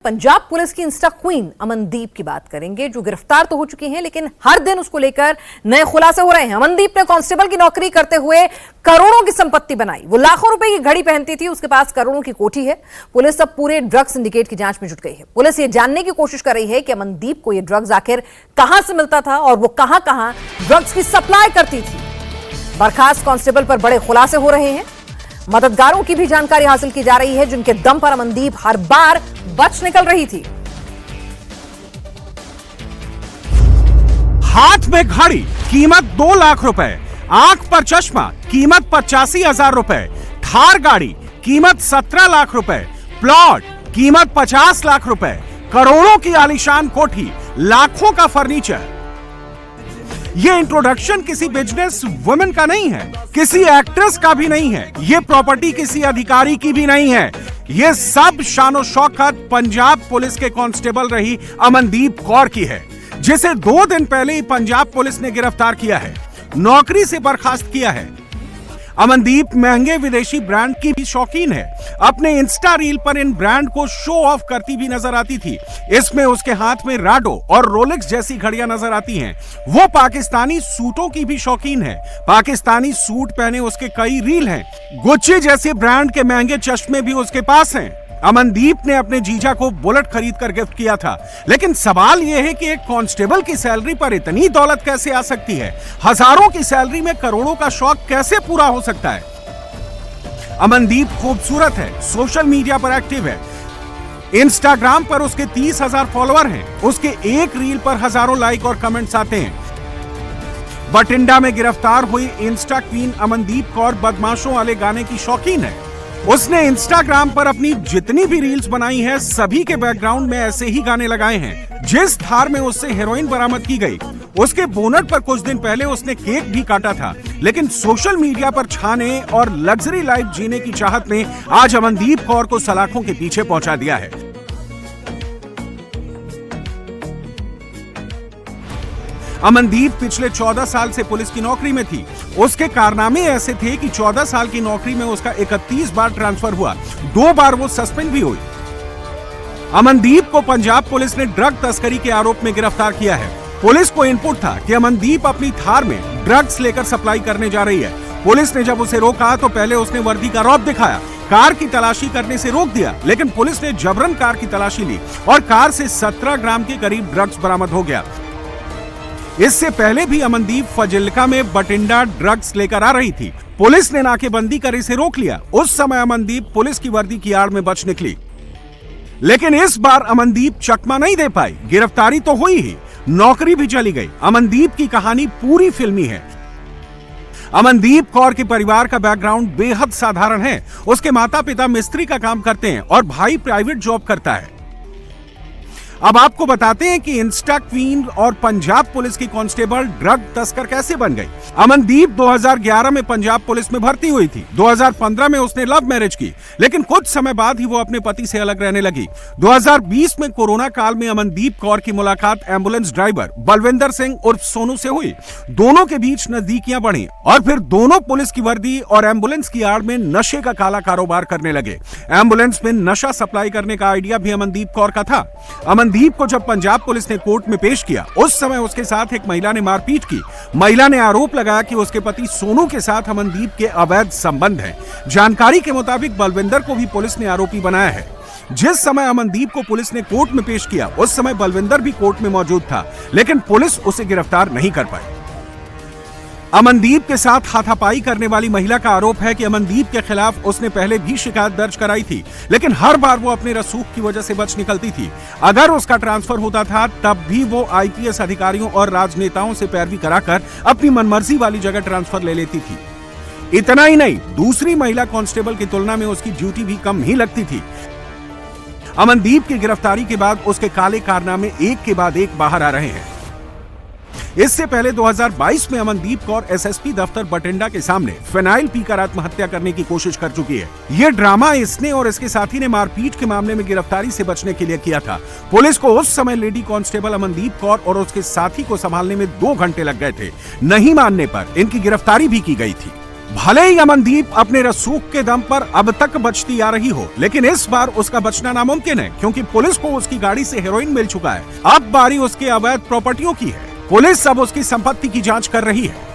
Punjab police की Insta queen Amandeep की बात करेंगे, जो गिरफ्तार तो हो चुकी हैं लेकिन हर दिन उसको लेकर नए खुलासे हो रहे हैं। अमनदीप ने कांस्टेबल की नौकरी करते हुए करोड़ों की संपत्ति बनाई। वो लाखों रुपए की घड़ी पहनती थी, उसके पास करोड़ों की कोठी है। पुलिस अब पूरे ड्रग्स सिंडिकेट की जांच में जुट गई है। पुलिस ये जानने की कोशिश कर रही है कि अमनदीप को ये ड्रग्स आखिर कहां से मिलता था और वो कहां कहां ड्रग्स की सप्लाई करती थी। बर्खास्त कांस्टेबल पर बड़े खुलासे हो रहे हैं। मददगारों की भी जानकारी हासिल की जा रही है, जिनके दम पर अमनदीप हर बार बच निकल रही थी। हाथ में घड़ी कीमत 2 लाख रुपए, आंख पर चश्मा कीमत 85,000 रुपए, थार गाड़ी कीमत 17 लाख रुपए, प्लॉट कीमत 50 लाख रुपए, करोड़ों की आलीशान कोठी, लाखों का फर्नीचर। ये इंट्रोडक्शन किसी बिजनेस वुमेन का नहीं है, किसी एक्ट्रेस का भी नहीं है, ये प्रॉपर्टी किसी अधिकारी की भी नहीं है। ये सब शानो शौकत पंजाब पुलिस के कांस्टेबल रही अमनदीप कौर की है, जिसे 2 दिन पहले ही पंजाब पुलिस ने गिरफ्तार किया है, नौकरी से बर्खास्त किया है। अमनदीप महंगे विदेशी ब्रांड की भी शौकीन है। अपने इंस्टा रील पर इन ब्रांड को शो ऑफ करती भी नजर आती थी। इसमें उसके हाथ में राडो और रोलेक्स जैसी घड़ियां नजर आती हैं। वो पाकिस्तानी सूटों की भी शौकीन है। पाकिस्तानी सूट पहने उसके कई रील हैं। गुच्ची जैसे ब्रांड के महंगे चश्मे भी उसके पास हैं। अमनदीप ने अपने जीजा को बुलेट खरीद कर गिफ्ट किया था, लेकिन सवाल यह है कि एक कांस्टेबल की सैलरी पर इतनी दौलत कैसे आ सकती है? हजारों की सैलरी में करोड़ों का शौक कैसे पूरा हो सकता है? अमनदीप खूबसूरत है, सोशल मीडिया पर एक्टिव है। इंस्टाग्राम पर उसके 30,000 फॉलोअर हैं। उसके एक रील पर हजारों लाइक और कमेंट्स आते हैं। बठिंडा में गिरफ्तार हुई इंस्टा क्वीन अमनदीप कौर बदमाशों वाले गाने की शौकीन है। उसने इंस्टाग्राम पर अपनी जितनी भी रील्स बनाई है, सभी के बैकग्राउंड में ऐसे ही गाने लगाए हैं। जिस थार में उससे हेरोइन बरामद की गई, उसके बोनट पर कुछ दिन पहले उसने केक भी काटा था, लेकिन सोशल मीडिया पर छाने और लग्जरी लाइफ जीने की चाहत ने आज अमनदीप कौर को सलाखों के पीछे पहुंचा दिया है। अमनदीप पिछले 14 साल से पुलिस की नौकरी में थी। उसके कारनामे ऐसे थे कि 14 साल की नौकरी में उसका 31 बार ट्रांसफर हुआ, 2 बार वो सस्पेंड भी हुई। अमनदीप को पंजाब पुलिस ने ड्रग तस्करी के आरोप में गिरफ्तार किया है। पुलिस को इनपुट था कि अमनदीप अपनी थार में ड्रग्स लेकर सप्लाई करने जा रही है। पुलिस ने जब उसे रोका तो पहले उसने वर्दी का रौब दिखाया, कार की तलाशी करने से रोक दिया, लेकिन पुलिस ने जबरन कार की तलाशी ली और कार से 17 ग्राम के करीब ड्रग्स बरामद हो गया। इससे पहले भी अमनदीप फजिल्का में बठिंडा ड्रग्स लेकर आ रही थी। पुलिस ने नाकेबंदी कर इसे रोक लिया। उस समय अमनदीप पुलिस की वर्दी की आड़ में बच निकली, लेकिन इस बार अमनदीप चकमा नहीं दे पाई। गिरफ्तारी तो हुई ही, नौकरी भी चली गई। अमनदीप की कहानी पूरी फिल्मी है। अमनदीप कौर के परिवार का बैकग्राउंड बेहद साधारण है। उसके माता पिता मिस्त्री का काम करते हैं और भाई प्राइवेट जॉब करता है। अब आपको बताते हैं कि इंस्टा क्वीन और पंजाब पुलिस की कांस्टेबल ड्रग तस्कर कैसे बन गई। अमनदीप 2011 में पंजाब पुलिस में भर्ती हुई थी। 2015 में उसने लव मैरिज की, लेकिन कुछ समय बाद ही वो अपने पति से अलग रहने लगी। 2020 में कोरोना काल में अमनदीप कौर की मुलाकात एम्बुलेंस ड्राइवर बलविंदर सिंह उर्फ सोनू से हुई। दोनों के बीच नजदीकियां बढ़ी और फिर दोनों पुलिस की वर्दी और एम्बुलेंस की आड़ में नशे का काला कारोबार करने लगे। एम्बुलेंस में नशा सप्लाई करने का आइडिया भी अमनदीप कौर का था। अमनदीप को जब पंजाब पुलिस ने कोर्ट में पेश किया, उस समय उसके साथ एक महिला ने मारपीट की। महिला ने आरोप लगाया कि उसके पति सोनू के साथ अमनदीप के अवैध संबंध हैं। जानकारी के मुताबिक बलविंदर को भी पुलिस ने आरोपी बनाया है। जिस समय अमनदीप को पुलिस ने कोर्ट में पेश किया, उस समय बलविंदर भी कोर्ट में मौजूद था, लेकिन पुलिस उसे गिरफ्तार नहीं कर पाई। अमनदीप के साथ हाथापाई करने वाली महिला का आरोप है कि अमनदीप के खिलाफ उसने पहले भी शिकायत दर्ज कराई थी, लेकिन हर बार वो अपने रसूख की वजह से बच निकलती थी। अगर उसका ट्रांसफर होता था, तब भी वो आईपीएस अधिकारियों और राजनेताओं से पैरवी कराकर अपनी मनमर्जी वाली जगह ट्रांसफर ले लेती थी। इतना ही नहीं, दूसरी महिला कांस्टेबल की तुलना में उसकी ड्यूटी भी कम ही लगती थी। अमनदीप की गिरफ्तारी के बाद उसके काले कारनामे एक के बाद एक बाहर आ रहे हैं। इससे पहले 2022 में अमनदीप कौर एसएसपी दफ्तर बठिंडा के सामने फिनाइल पीकर आत्महत्या करने की कोशिश कर चुकी है। ये ड्रामा इसने और इसके साथी ने मारपीट के मामले में गिरफ्तारी से बचने के लिए किया था। पुलिस को उस समय लेडी कांस्टेबल अमनदीप कौर और उसके साथी को संभालने में 2 घंटे लग गए थे। नहीं मानने पर इनकी गिरफ्तारी भी की गई थी। भले ही अमनदीप अपने रसूख के दम पर अब तक बचती आ रही हो, लेकिन इस बार उसका बचना नामुमकिन है, क्योंकि पुलिस को उसकी गाड़ी से हेरोइन मिल चुका है। अब बारी उसके अवैध प्रॉपर्टियों की है। पुलिस अब उसकी संपत्ति की जांच कर रही है।